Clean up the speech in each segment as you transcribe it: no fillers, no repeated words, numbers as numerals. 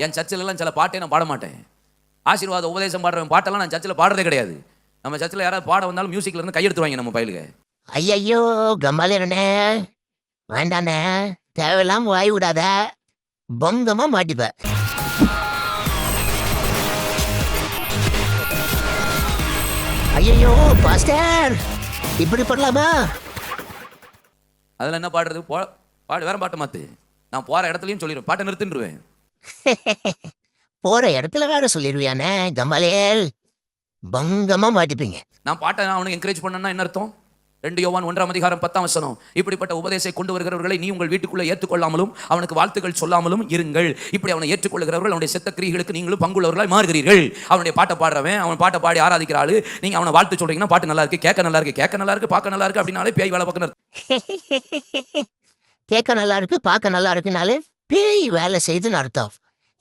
என் சர்ச்சில் எல்லாம் சில பாட்டே நான் பாட மாட்டேன். ஆசீர்வாத உபதேசம் பாடுறவன் பாட்டெல்லாம் நான் சர்ச்சில் பாடுறதே கிடையாது. நம்ம சர்ச்சில் யாராவது பாட வந்தாலும் மியூசிக்ல இருந்து கையெடுத்துவாங்க நம்ம பயிலுங்க. ஐயையோ கம்மாலிரனே, வேண்டாண்ணே, தேவையில்லாம வாய் விடாத, பொங்கமா மாட்டிப்ப. ஐயையோ பாஸ்டர், இப்படி பண்ணலாமா? அதில் என்ன பாடுறது? பாடு, வேற பாட்டை மாத்து. நான் போற இடத்துலயும் சொல்லிடுவேன், பாட்டை நிறுத்தின்றுவேன். போற இடத்துல வேற சொல்லிடுவியானே கம்மாலியல், பங்கமா மாட்டிப்பீங்க. நான் பாட்டை அவனுக்கு என்கரேஜ் பண்ணேன்னா என்ன அர்த்தம்? 2 யோவான் 1:10 இப்படிப்பட்ட உபதேசத்தை கொண்டு வருகிறவர்களை நீ உங்கள் வீட்டுக்குள்ளே ஏற்றுக்கொள்ளாமலும் அவனுக்கு வாழ்த்துக்கள் சொல்லாமலும் இருங்கள். இப்படி அவனை ஏற்றுக்கொள்கிறவர்கள் அவனுடைய செத்த கிரியைகளுக்கு நீங்களும் பங்குள்ளவர்களாய் மாறுகிறீர்கள். அவனுடைய பாட்டை பாடுறவன், அவன் பாட்டை பாடி ஆராதிக்கிற ஆளு, நீங்க அவனை வாழ்த்து சொல்றீங்கன்னா பாட்டு நல்லா இருக்கு, கேட்க நல்லா இருக்கு, கேட்க நல்லா இருக்கு, பார்க்க நல்லா இருக்கு அப்படின்னாலே பேய் வேலை பார்க்கணும். கேட்க நல்லா இருக்கு, பார்க்க நல்லா இருக்குனாலே பேய் வேலை செய்துன்னு அர்த்தம்.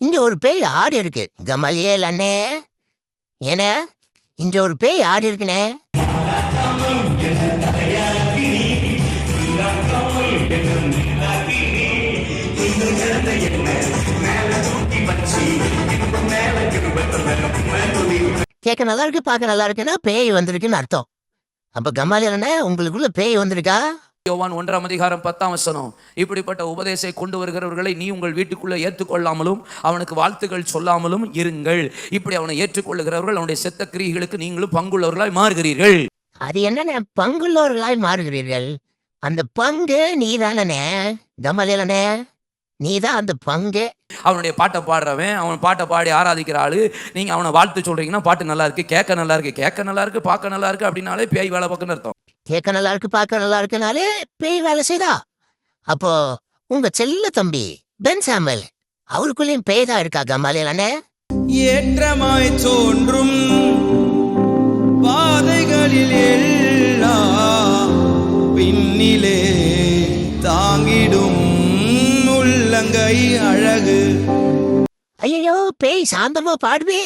இங்க ஒரு பேய் ஆடி இருக்கு கம்மாலியல் அண்ணே, ஏன இங்க ஒரு பேய் ஆடி இருக்குனே. கேட்க நல்லா இருக்கு, பார்க்க நல்லா இருக்குன்னா பேய் வந்திருக்குன்னு அர்த்தம். அப்ப கம்மாலியல் அண்ணே, உங்களுக்குள்ள பேய் வந்திருக்கா? யோவான் 1:10 இப்படிப்பட்ட உபதேசத்தை கொண்டு வருகிறவர்களை நீ உங்கள் வீட்டுக்குள்ளே ஏற்றுக்கொள்ளாமலும் அவனுக்கு வாழ்த்துக்கள் சொல்லாமலும் இருங்கள். இப்படி அவனை ஏற்றுக்கொள்ளுகிறவர்கள் அவனுடைய செத்த கிரியைகளுக்கு நீங்களும் பங்குள்ளவர்களாய் மாறுகிறீர்கள். அது என்னண்ணே பங்குள்ளவர்களாய் மாறுகிறீர்கள்? அந்த பங்கு நீதானே கம்மாலியலனே, நீதான் அந்த பங்கு. அவனுடைய பாட்டை பாடுறவன், அவன் பாட்டை பாடி ஆராதிக்கிற ஆளு, நீங்க அவனை வாழ்த்து சொல்றீங்கன்னா பாட்டு நல்லா இருக்கு, கேட்க நல்லா இருக்கு, கேட்க நல்லா இருக்கு, பார்க்க நல்லா இருக்கு அப்படின்னாலே பேய் வேலை பார்க்கணும்னு அர்த்தம். கேட்க நல்லா இருக்கு, பார்க்க நல்லா இருக்குனாலே பேய் வேலை செய்தா? அப்போ உங்க செல்ல தம்பி பென் சாமுவேல், அவருக்குள்ளேயும் பேய் தான் இருக்கா கம்மாலியலனே? ஏற்றமாய் தோன்றும் பாதைகளில் எல்லாம் பின்னிலே தாங்கிடும் உள்ளங்கை அழகு. ஐயோ பேய் சாந்தமா பாடுவே.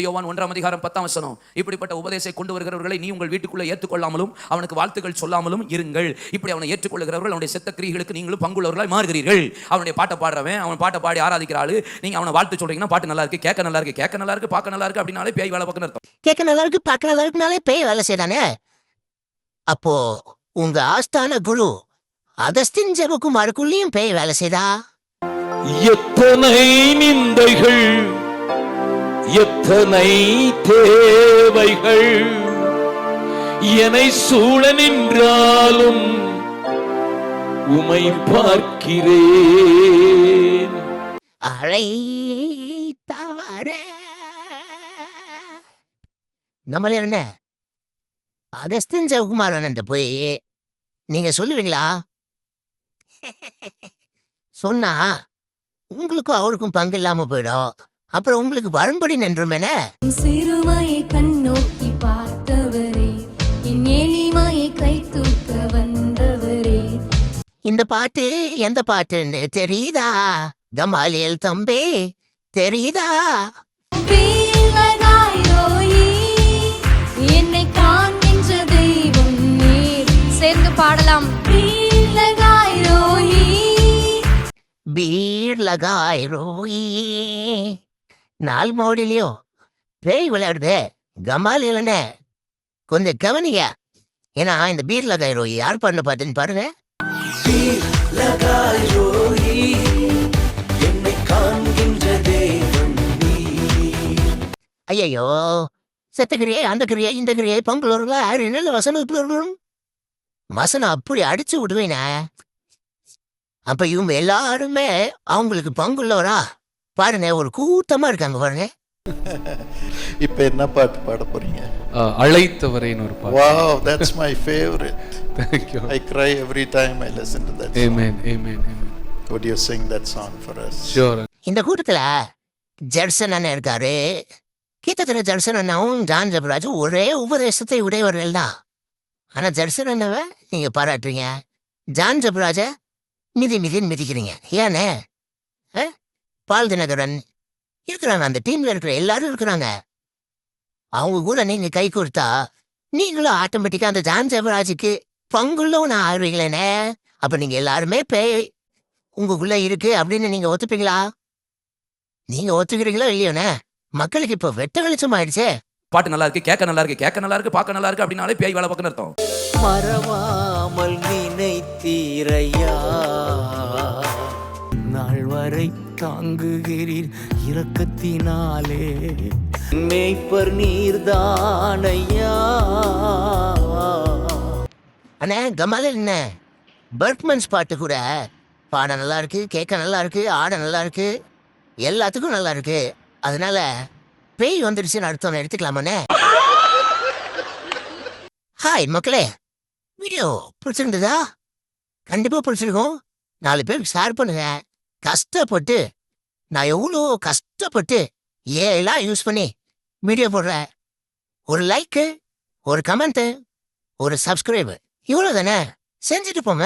யோவான் 1:10 இப்படிப்பட்ட உபதேசத்தை கொண்டு வருகிறவர்களை நீ உங்கள் வீட்டுக்குள்ளே ஏற்றுக்கொள்ளாமலும் அவனுக்கு வாழ்த்துக்கள் சொல்லாமலும் இருங்கள். இப்படி அவனை ஏற்றுக்கொள்ளுகிறவர்கள் அவனுடைய செத்த கிரியைகளுக்கு நீங்களும் பங்குள்ளவர்களாய் மாறுகிறீர்கள். அவனுடைய பாட்டை பாடுறவன், அவன் பாட்டை பாடி ஆராதிக்கிற ஆளு, நீங்க அவனை வாழ்த்து சொல்றீங்கன்னா பாட்டு நல்லா இருக்கு, கேட்க நல்லா இருக்கு, கேட்க நல்லா இருக்கு, பார்க்க நல்லா இருக்கு அப்படின்னாலே பேய் வேலை பார்க்கணும்னு அர்த்தம். கேட்க நல்லா இருக்கு, பார்க்க நல்லா இருக்குனாலே பேய் வேலை செய்தானே? அப்போ உங்க ஆஸ்தான குரு அகஸ்தின் ஜெபக்குமாருக்குள்ளேயும் பேய் வேலை செய்தா? எத்தனை நிந்தைகள், எத்தனை தேவைகள் என்னை சூழ நின்றாலும் உமை பார்க்கிறேன். அழைத்தவர நம்மளே என்ன அகஸ்தின் ஜெபக்குமாரன் போய் நீங்க சொல்லுவீங்களா? சொன்னா உங்களுக்கும் அவருக்கும் பங்கு இல்லாம போயிடும். அப்புறம் உங்களுக்கு வரும்படி நின்றுமேன. சிறுமையை கண்ணோக்கி பார்த்தவரே, என் எளிமையை கை தூக்க வந்தவரே. இந்த பாட்டு எந்த பாட்டுன்னு தெரியுதா கம்மாலியல் தம்பி? தெரியுதா? என்னை காண்கின்ற தெய்வம் நீர். சேர்ந்து பாடலாம். பீர் லகாய் ரோயி. நாலு மோடிலையும் பேய் விளையாடுது கம்மாலியலனே, கொஞ்சம் கவனிங்க. ஏன்னா இந்த பீர் லகாய் ரோயி யார் பண்ண பாட்டுன்னு பாருங்க. ஐயோ செத்த கிரியை, அந்த கிரியை, இந்த கிரியை, பங்குள்ளவர்களா நல்ல வசனம் வசனம் அப்படி அடிச்சு விடுவேனே. அப்ப இவங்க எல்லாருமே அவங்களுக்கு பங்குள்ளவரா பாருங்க, ஒரு கூட்டமா இருக்காங்க பாருங்க. இப்ப என்ன பாட்டு பாட போறீங்க? அழைத்தவரேன்னு ஒரு பாட்டு. Wow, that's my favorite. Thank you. I cry every time I listen to that song. Amen, amen, amen. Would you sing that song for us? Sure. இந்த கூட்டத்துல ஜெர்சன் அண்ணன் இருக்காரு. கிட்டத்தட்ட ஜெர்சன் அண்ணாவும் ஜான் ஜெபராஜும் ஒரே உபதேசத்தை உடையவர்கள் தான். ஆனா ஜெர்சன் அண்ணாவை நீங்க பாராட்டுறீங்க, ஜான் ஜெபராஜ மிதின்னு மிதிக்கிறீங்க. ஏனே? பால் தினகரன் இருக்கிறாங்க, அந்த டீம்ல இருக்கிற எல்லாரும் இருக்கிறாங்க. அவங்க கூட நீங்க கை கொடுத்தா நீங்களும் ஆட்டோமேட்டிக்கா அந்த ஜான் ஜெபராஜுக்கு பங்குள்ளவன ஆடுவீங்களேனே. அப்ப நீங்க எல்லாருமே பேய் உங்களுக்குள்ள இருக்கு அப்படின்னு நீங்க ஒத்துப்பீங்களா? நீங்க ஒத்துக்கிறீங்களோ இல்லையோண்ணே, மக்களுக்கு இப்போ வெட்ட வெளிச்சம் ஆயிடுச்சே. பாட்டு நல்லா இருக்கு, கேட்க நல்லா இருக்கு, கேட்க நல்லா இருக்கு, பார்க்க நல்லா இருக்கு அப்படின்னாலே பேய் வேலை பார்க்கணும் அர்த்தம். மறவாமல் நினைத்தீரையா, நாள் வரை தாங்குகிறீர் இரக்கத்தினாலே, மேய்ப்பர் நீர்தானையா. அண்ணே கமால என்ன பர்க்மன்ஸ் பாட்டு கூட பாட நல்லா இருக்கு, கேட்க நல்லா இருக்கு, ஆட நல்லா இருக்கு, எல்லாத்துக்கும் நல்லா இருக்கு. அதனால பேய் வந்துடுச்சுன்னு அர்த்தம் எடுத்துக்கலாமாண்ணே? ஹாய் மக்களே, வீடியோ பிடிச்சிருந்ததா? கண்டிப்பா பிடிச்சிருக்கும். 4 பேருக்கு ஷேர் பண்ணுங்க. கஷ்டப்பட்டு நான் எவ்வளோ கஷ்டப்பட்டு ஏலாம் யூஸ் பண்ணி வீடியோ போடுறேன். ஒரு லைக்கு, ஒரு கமெண்ட்டு, ஒரு சப்ஸ்கிரைபு, இவ்வளோ தானே, செஞ்சுட்டு போங்க.